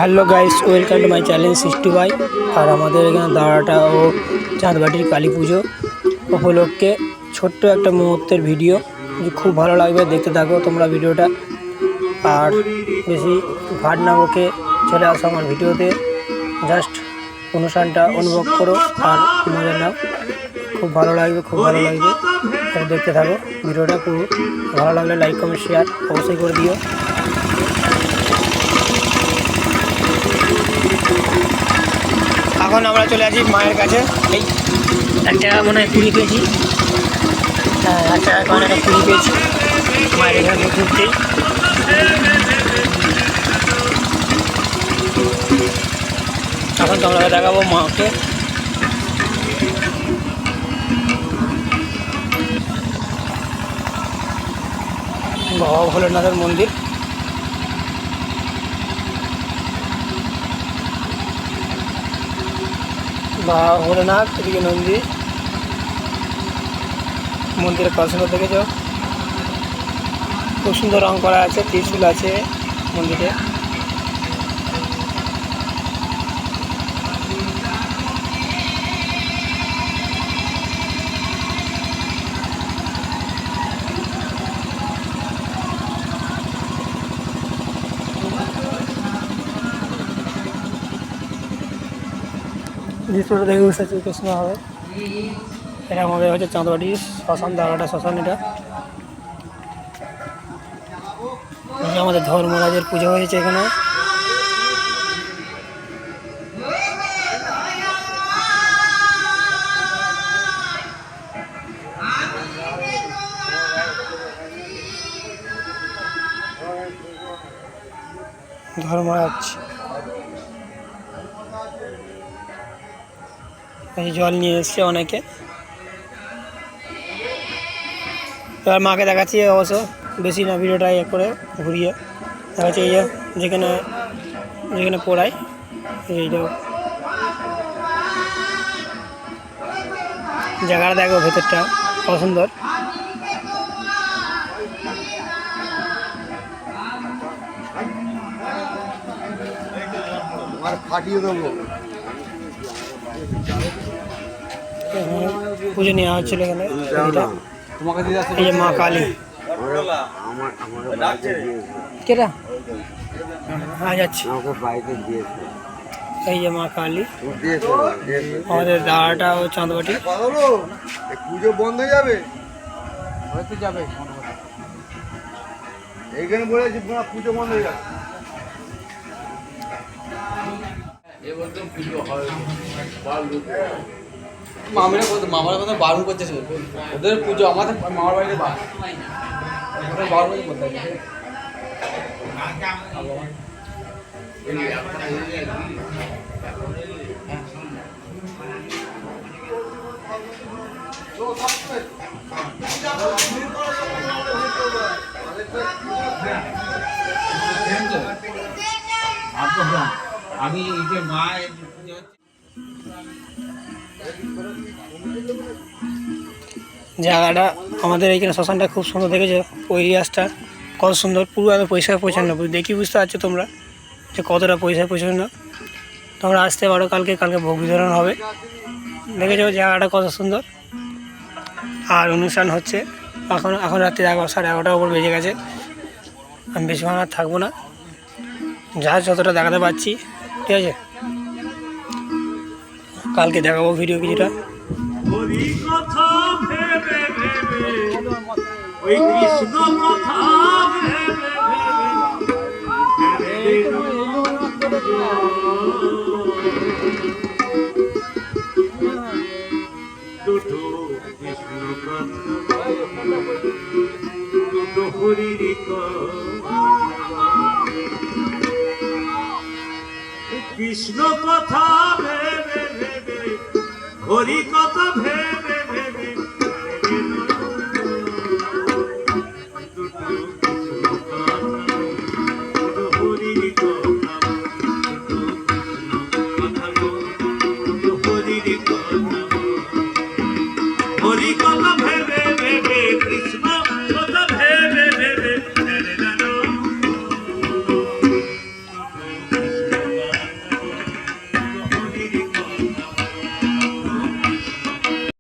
Hello guys, welcome to my channel 60 আর আমাদের এখানে দাঁড়াটা ও চাঁদবাটির কালী পুজো উপলক্ষে ছোট্ট একটা মুহূর্তের ভিডিও, খুব ভালো লাগবে, দেখতে থাকো তোমরা ভিডিওটা। আর বেশি ভাট না বকে চলে আসো আমার ভিডিওতে, জাস্ট অনুষ্ঠানটা অনুভব করো আর মজা নাও। খুব ভালো লাগবে, দেখতে থাকো ভিডিওটা। খুব ভালো লাগলে লাইক কমেন্ট শেয়ার অবশ্যই করে দিও। এখন আমরা চলে আসি মায়ের কাছে। এই একটা মনে হয় পুরি পেয়েছি, হ্যাঁ একটা পুরি পেয়েছি মায়ের এখানে ঘুরতেই। এখন তোমরা দেখাবো মাকে। বাবা ভোলেনাথের মন্দির, বাবা ভোলেনাথ, এদিকে নন্দী, মন্দিরের পাশে দেখেছ খুব সুন্দর রং করা আছে, ত্রিশূল আছে মন্দিরে। দৃশ্যটা দেখে বুঝতে পারছি কৃষ্ণ হবে। এটা আমাদের হচ্ছে চাঁদবাটি শ্মশান, দাঁড়াটা শ্মশান। এটা আমাদের ধর্মরাজের পুজো হয়েছে এখানে। ধর্মরাজ এই জল নিয়ে এসছে অনেকে। এবার মাকে দেখাচ্ছি, অবশ্য বেশি না, ভিডিওটা ইয়ে করে ঘুরিয়ে দেখাচ্ছি। এই যেখানে যেখানে পড়াই, এইটা জায়গাটা দেখো, ভেতরটা কত সুন্দর। পুজো নেওয়া হচ্ছিল এখানে। এই যে মা কালী, কেটা যাচ্ছি। এই যে মা কালী, আমাদের দাঁড়াটা ও চাঁদবাটি। পুজো বন্ধ হয়ে যাবে, হয়তো যাবে এইখানে বলেছি পুজো বন্ধ হয়ে যাবে। মামারা কথা বারণ করতেছে, ওদের পুজো আমাদের মামার বাড়িতে বারণ করতে আমি এই যে মা জায়গাটা আমাদের এইখানে শ্মশানটা খুব সুন্দর দেখেছো, পরিবেশটা কত সুন্দর, পুরো আমি পয়সা পৌঁছানো দেখি, বুঝতে পারছো তোমরা যে কতটা পয়সা পৌঁছানো। তোমরা আসতে পারো কালকে ভোগ বিতরণ হবে, দেখেছো জায়গাটা কত সুন্দর। আর অনুষ্ঠান হচ্ছে এখন রাত্রি 11:30 উপর বেজে গেছে। আমি বেশিক্ষণ আর থাকবো না, যা যতটা দেখাতে পারছি, ঠিক আছে। কালকে দেখাবো ভিডিও কিছুটা। কৃষ্ণ কথা ভেবে ভেবে হরি কথা ভেবে